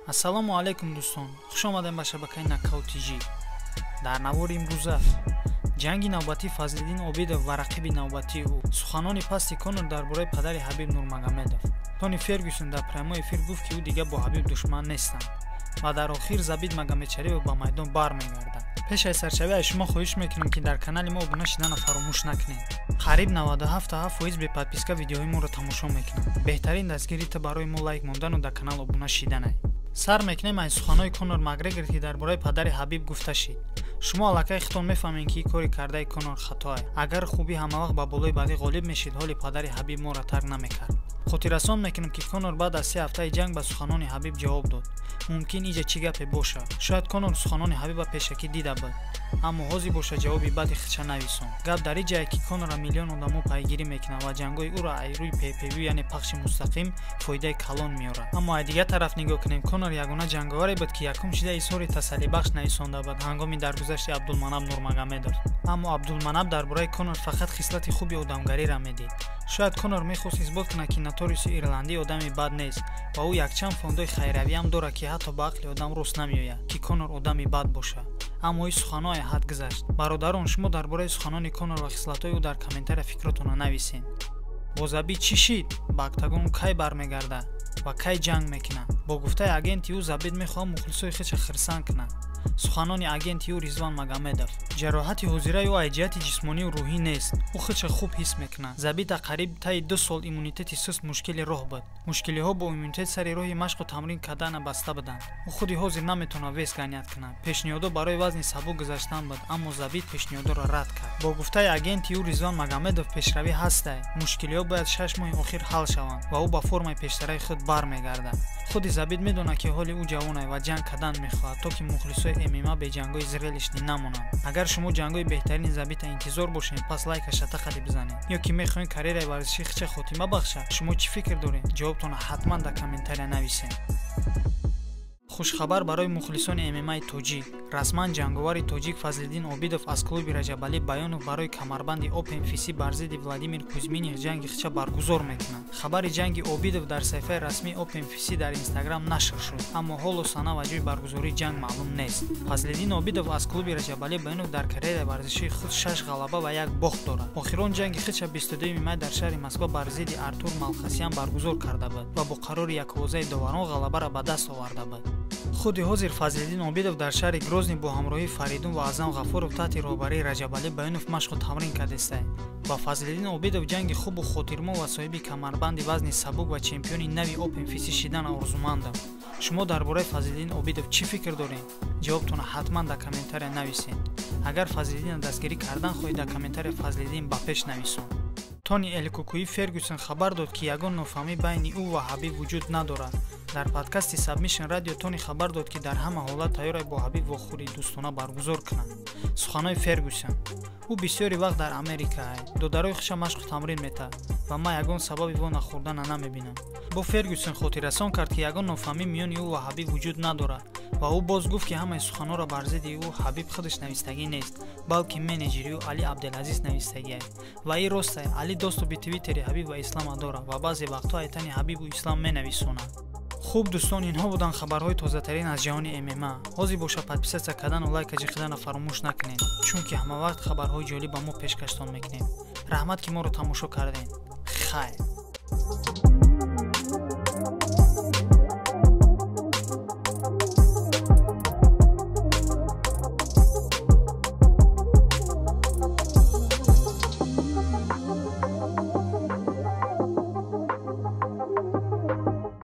Ассалому алейкум дӯстон, хуш омадем ба шабакаи Нокаут.tg. Дар навори имрӯза ҷанги навбатии Фазлиддин Обидов ва рақиби навбатии ӯ. Суханони пасти Конор дар бораи падари Ҳабиб Нурмагомедов. Тони Фергюсон дар прямой эфир гуфт ки ӯ дига бо Ҳабиб душман нестанд ва дар охир Забит Магомедшариев ба майдон бармегардад. Пеш аз саршавӣ аз шумо хоҳиш мекунам ки дар канали мо обуна шудана фаромӯш накунед. Қариб 97% бе подписка видеоҳои моро тамошо мекунанд. Беҳтарин дастгирита барои мо лайк мондану дар канал обуна шиданай. Сар мекунем аз суханои Конор Макгрегор ки дар бораи падари Ҳабиб гуфта шид. Шумо аллакай хитон мефаҳмед ки кори кардаи Конор хатоае. Агар хубӣ ҳамавақт ба болои баъдӣ ғолиб мешид, ҳоли падари Ҳабиб моро тарк намекард. Хотиррасон мекунам ки Конор баъд аз 3 ҳафтаи ҷанг ба суханони Ҳабиб ҷавоб дод. Мумкин иҷа чӣ гапе боша. Шояд Конор суханони Ҳабиба пешакӣ дида буд, аммо ҳозир боша ҷавоби баъди худша нависон. Гап дар ин ҷае ки Конора миллион одамо пайгирӣ мекунанд ва ҷангҳои ӯро аз рӯи PPV яъне пахши мустақим фоидаи калон меорад. Аммо аз дигар тараф нигоҳ кунем, Конор ягона ҷанговаре буд ки якум шида изҳори тасаллибахш нависонда буд ҳангоми даргузашти Абдулманаб Нурмагомедов. Аммо Абдулманаб дар бораи Конор фақат хислати хуби одамгариро медид. Шояд Конор мехост исбот кунад ки нотариуси ирландӣ одами бад нест ва ӯ якчанд фондои хайравиам дорад ки ҳатто ба ақли одам рост намеояд ки Конор одами бад бошад. Аммо ин суханои ҳад гузашт. Бародарон, шумо дар бораи суханони Конор ва хислатҳои ӯ дар комментария фикротонро нависед. Бо Забит чӣ шид? Ба октагон кай бармегардад ва кай ҷанг мекунад? Бо гуфтаи агенти ӯ Забит мехоҳад мухлисои худша хирсанд кунад. Суханони агенти ӯ Ризвон Магомедов. Ҷароҳати ҳозираи ӯ аз ҷиҳати ҷисмонию рӯҳӣ нест. Ӯ худша хуб ҳис мекунад. Забит аз қариб таи 2 сол иммунитети суст мушкили роҳ буд. Мушкилиҳо бо иммунитет сари роҳи машқу тамрин кардана баста буданд. ӯ худи ҳозир наметавонад вес ганият кунад. Пешниҳодо барои вазни сабук гузаштан буд, аммо Забит пешниҳодоро рад кард. Бо гуфтаи агенти ӯ Ризвон Магомедов пешравӣ ҳастае. Мушкилиҳо бояд 6 моҳи охир ҳал шаванд ва ӯ ба формаи пештараи худ бармегардад. Худи Забит медонад ки ҳоли ӯ ҷавон аст ва ҷанг кардан мехоҳад, то ки мухлисои ММА бе ҷангҳои зрелищни намонанд. Агар шумо ҷангҳои беҳтарини Забита интизор бошед, пас лайка шатақади бизанед. ё ки мехоҳед карьераи варзишӣ худша хотима бахшад, шумо чӣ фикр доред? Ҷавобтонро ҳатман дар комментария нависед. Хушхабар барои мухлисони ММА тоҷик. Расман ҷанговари тоҷик Фазлиддин Обидов аз клуби Раҷабалӣ Баёнов барои камарбанди OpenFC бар зидди Владимир Кузьминов ҷанги худша баргузор мекунад. Хабари ҷанги Обидов дар саҳифаи расмии OpenFC дар Instagram нашр шуд, аммо ҳоло сана ва ҷои баргузории ҷанг маълум нест. Фазлиддин Обидов аз клуби Раҷабалӣ Баёнов дар карьераи варзишии худ 6 ғалаба ва 1 бохт дорад. Охирон ҷанги худша 22 май дар шаҳри Москва бар зидди Артур Малхасян баргузор карда буд ва бо қарори яковозаи доварон ғалабаро ба даст оварда буд. Худи ҳозир Фазлиддин Обидов дар шаҳри Грозный бо ҳамроҳии Фаридун ва Аъзам Ғафуров таҳти роҳбарии Раҷабалӣ Баёнов машқу тамрин кардааст. Ба Фазлиддин Обидов ҷанги хубу хотирмо ва соҳиби камарбанди вазни сабук ва чемпиони нави OpenFC шидан орзумандам. Шумо дар бораи Фазлиддин Обидов чӣ фикр доред? Ҷавобтонро ҳатман дар комментария нависед. Агар Фазлиддинро дастгирӣ кардан хоҳед, дар комментария Фазлиддин ба пеш нависон. Тони Элкукуи Фергюсон хабар дод ки ягон нофаҳмӣ байни ӯ ва Ҳабиб вуҷуд надорад. Дар подкасти Submission Radio Тони хабар дод ки дар ҳама ҳолат тайёр аст бо Ҳабиб вохӯрии дӯстона баргузор кунад. Суханои Фергюсон. ӯ бисёри вақт дар Америка аст. Додарои худша машқу тамрин метавад ва ман ягон сабаби во нахӯрдана намебинам. Бо Фергюсон хотиррасон кард ки ягон нофаҳмӣ миёни ӯ ва Ҳабиб вуҷуд надорад ва ӯ боз гуфт ки ҳамаи суханонро бар зидди ӯ Ҳабиб худаш навистагӣ нест, балки менеҷери ӯ Али Абдулазиз навистагӣ аст. Ва ин рост аст. Али доступи Твиттери Ҳабиб ва Ислама дорад ва баъзе вақтҳо айтани Ҳабибу Ислам менависонад. Хуб дӯстон, инҳо буданд хабарҳои тозатарин аз ҷаҳони ММА. ҳозир боша подписатсия кардану лайка ҷиқиданро фаромӯш накунед, чунки ҳамавақт хабарҳои ҷолиб ба мо пешкаштон мекунем. раҳмат ки моро тамошо кардем. Хайр.